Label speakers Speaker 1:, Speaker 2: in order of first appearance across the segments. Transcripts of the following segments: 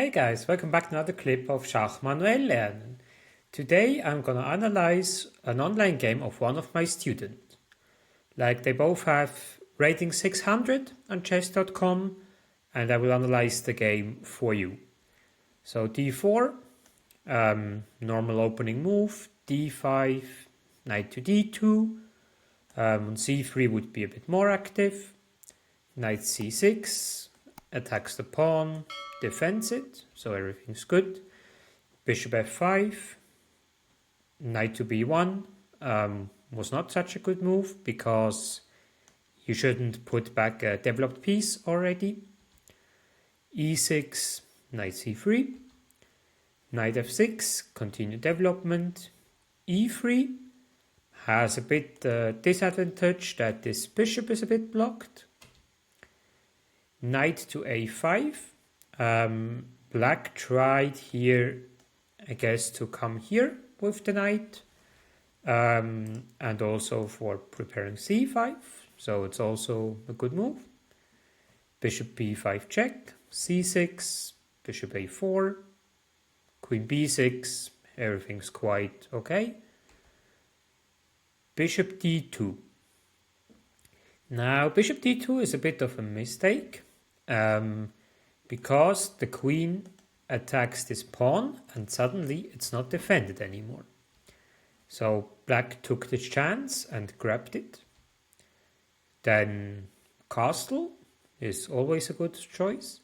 Speaker 1: Hey guys, welcome back to another clip of Schach-manuel-lernen. Today I'm gonna analyze an online game of one of my students. Like they both have rating 600 on chess.com and I will analyze the game for you. So d4, normal opening move, d5, knight to d2, c3 would be a bit more active, knight c6, attacks the pawn, defends it, so everything's good. Bishop f5, knight to b1 was not such a good move because you shouldn't put back a developed piece already. e6, knight c3, knight f6, continue development. e3 has a bit disadvantage that this bishop is a bit blocked. Knight to a5. Black tried here, I guess, to come here with the knight, and also for preparing c5, so it's also a good move. Bishop b5 check, c6, bishop a4, queen b6, everything's quite okay. Bishop d2. Now, bishop d2 is a bit of a mistake, because the queen attacks this pawn and suddenly it's not defended anymore. So black took the chance and grabbed it. Then castle is always a good choice.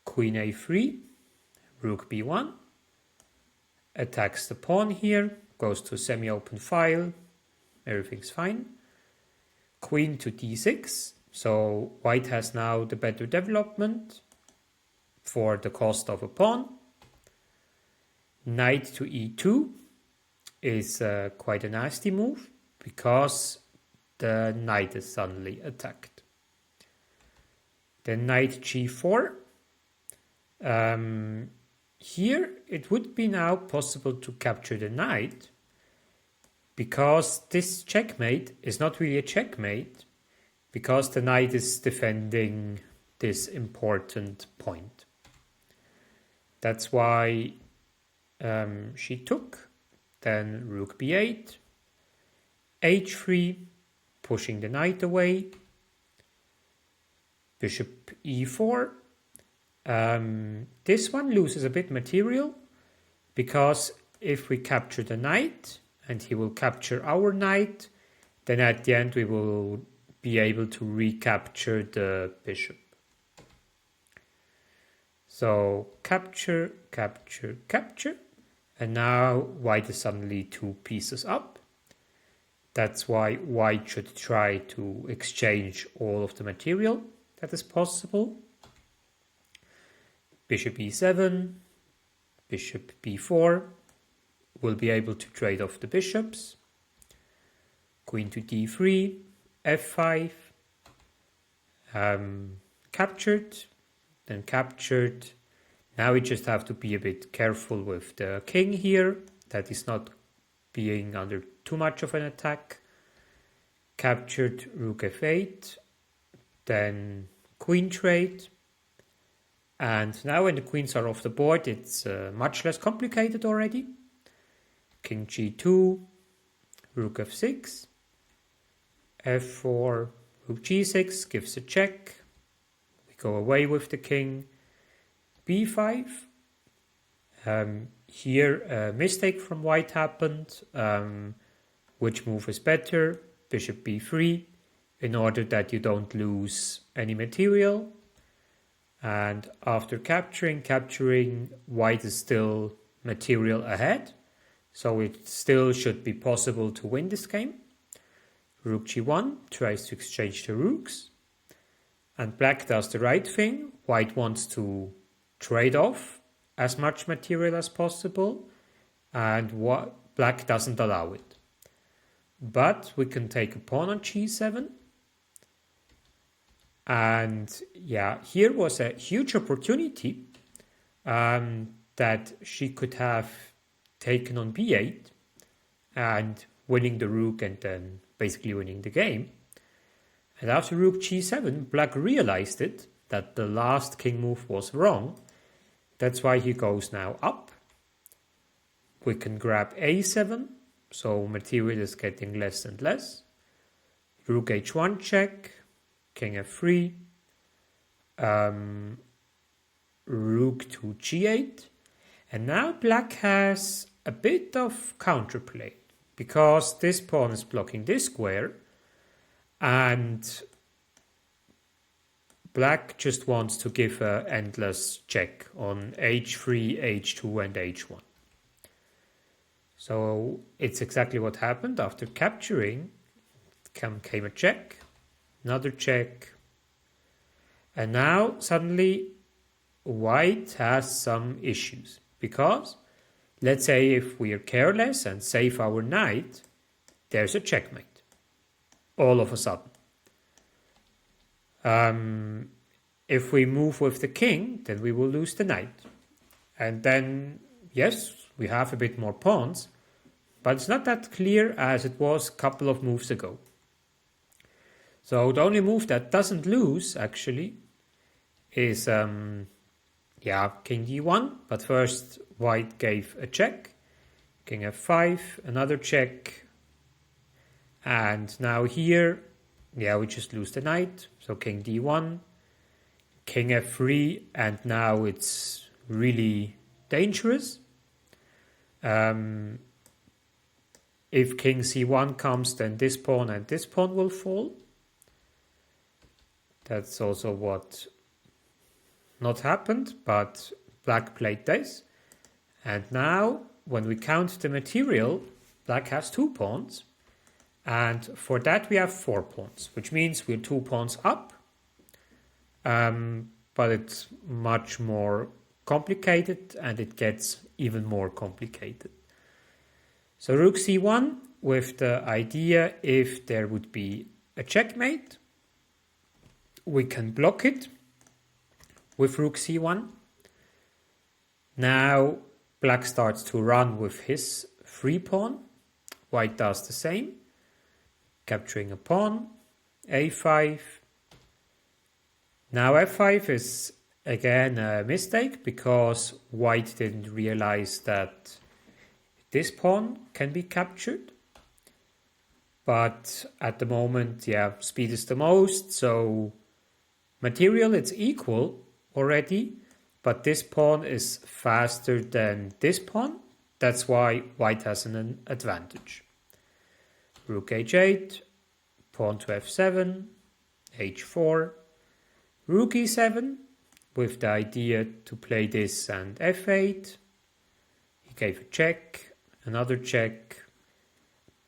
Speaker 1: Queen a3, rook b1, attacks the pawn here, goes to semi-open file, everything's fine. Queen to d6, so white has now the better development for the cost of a pawn. Knight to e2 is quite a nasty move because the knight is suddenly attacked. Then knight g4. Here it would be now possible to capture the knight because this checkmate is not really a checkmate because the knight is defending this important point. That's why she took. Then rook b8, h3, pushing the knight away, bishop e4. This one loses a bit material because if we capture the knight and he will capture our knight, then at the end we will be able to recapture the bishop. So capture, capture, capture, and now white is suddenly 2 pieces up. That's why white should try to exchange all of the material that is possible. Bishop e7, bishop b4, will be able to trade off the bishops. Queen to d3, f5, captured, then captured. Now we just have to be a bit careful with the king here, that is not being under too much of an attack. Captured, rook f8, then queen trade. And now when the queens are off the board, it's much less complicated already. King g2, rook f6, f4, rook g6 gives a check. We go away with the king. b5. Here a mistake from white happened. Which move is better? Bishop b3, in order that you don't lose any material. And after capturing, white is still material ahead. So it still should be possible to win this game. Rook g1 tries to exchange the rooks. And black does the right thing. White wants to trade off as much material as possible. And black doesn't allow it. But we can take a pawn on g7. And yeah, here was a huge opportunity that she could have taken on b8 and winning the rook and then basically winning the game. And after rook g7, black realized that the last king move was wrong That's why he goes now up. We can grab a7, so material is getting less and less. Rook h1 check, king f3, rook to g8. And now black has a bit of counterplay, because this pawn is blocking this square, and black just wants to give an endless check on h3, h2 and h1. So it's exactly what happened. After capturing came a check, another check, and now suddenly white has some issues, because let's say if we are careless and save our knight, there's a checkmate all of a sudden. If we move with the king, then we will lose the knight. And then, yes, we have a bit more pawns, but it's not that clear as it was a couple of moves ago. So the only move that doesn't lose, actually, is king d1, but first white gave a check, king f5, another check, and now here, we just lose the knight, so king d1, king f3, and now it's really dangerous. If king c1 comes, then this pawn and this pawn will fall. That's also what not happened, but black played this. And now, when we count the material, black has 2 pawns. And for that we have 4 pawns, which means we're 2 pawns up. But it's much more complicated, and it gets even more complicated. So rook c1 with the idea if there would be a checkmate, we can block it with rook c1. Now black starts to run with his free pawn. White does the same, capturing a pawn, a5. Now f5 is again a mistake, because white didn't realize that this pawn can be captured. But at the moment, speed is the most, so material it's equal already, but this pawn is faster than this pawn. That's why white has an advantage. Rook h8, pawn to f7, h4, rook e7, with the idea to play this and f8. He gave a check, another check,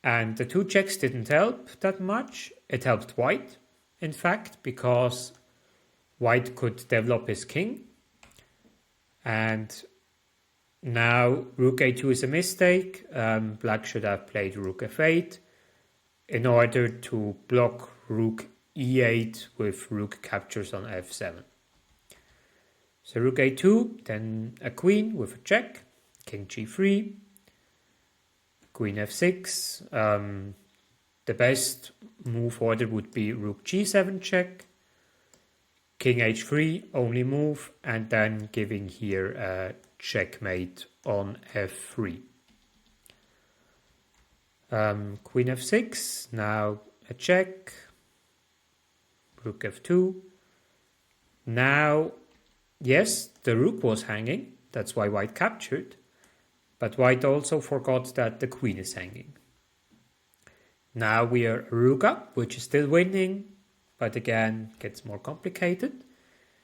Speaker 1: and the 2 checks didn't help that much. It helped white, in fact, because white could develop his king. And now rook a2 is a mistake. Black should have played rook f8 in order to block rook e8 with rook captures on f7. So rook a2, then a queen with a check, king g3, queen f6. The best move order would be rook g7 check, king h3, only move, and then giving here a checkmate on f3. Queen f6, now a check, rook f2. Now, yes, the rook was hanging, that's why white captured, but white also forgot that the queen is hanging. Now we are rook up, which is still winning, but again gets more complicated.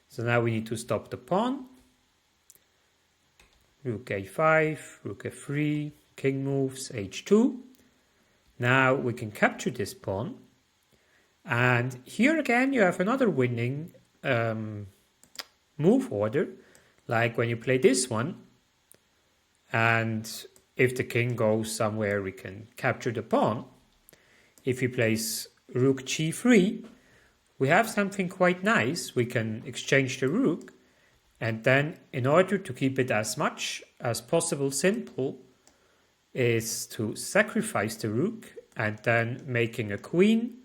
Speaker 1: So now we need to stop the pawn. Rook a5, rook f3, king moves, h2. Now we can capture this pawn. And here again you have another winning move order, like when you play this one. And if the king goes somewhere, we can capture the pawn. If he plays rook g3, we have something quite nice. We can exchange the rook, and then in order to keep it as much as possible simple is to sacrifice the rook and then making a queen.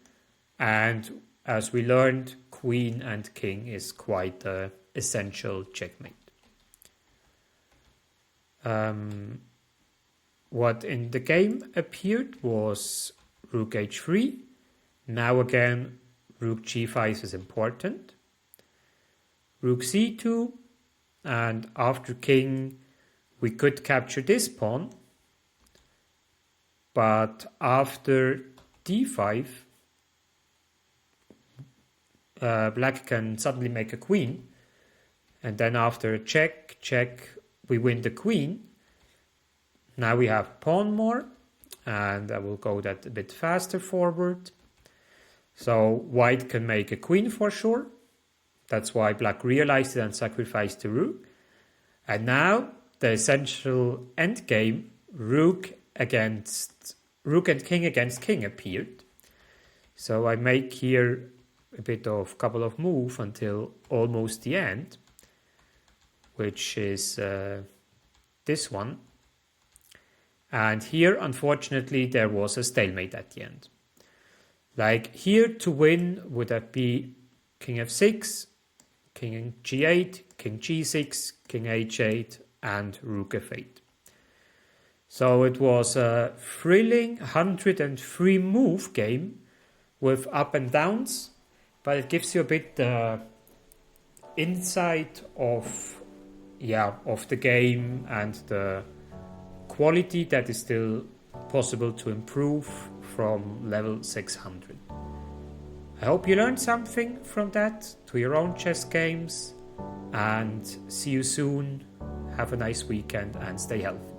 Speaker 1: And as we learned, queen and king is quite an essential checkmate. What in the game appeared was rook h3. Now again, rook g5 is important. Rook c2, and after king, we could capture this pawn. But after d5, black can suddenly make a queen. And then after check, we win the queen. Now we have pawn more, and I will go that a bit faster forward. So white can make a queen for sure. That's why black realized it and sacrificed the rook. And now the essential endgame, rook and king against king appeared. So I make here a bit of couple of move until almost the end, which is this one. And here, unfortunately, there was a stalemate at the end. Like here to win, would that be king f6, king g8, king g6, king h8, and rook f8. So it was a thrilling 103 move game with up and downs, but it gives you a bit insight of the game and the quality that is still possible to improve from level 600. I hope you learned something from that to your own chess games, and see you soon. Have a nice weekend and stay healthy.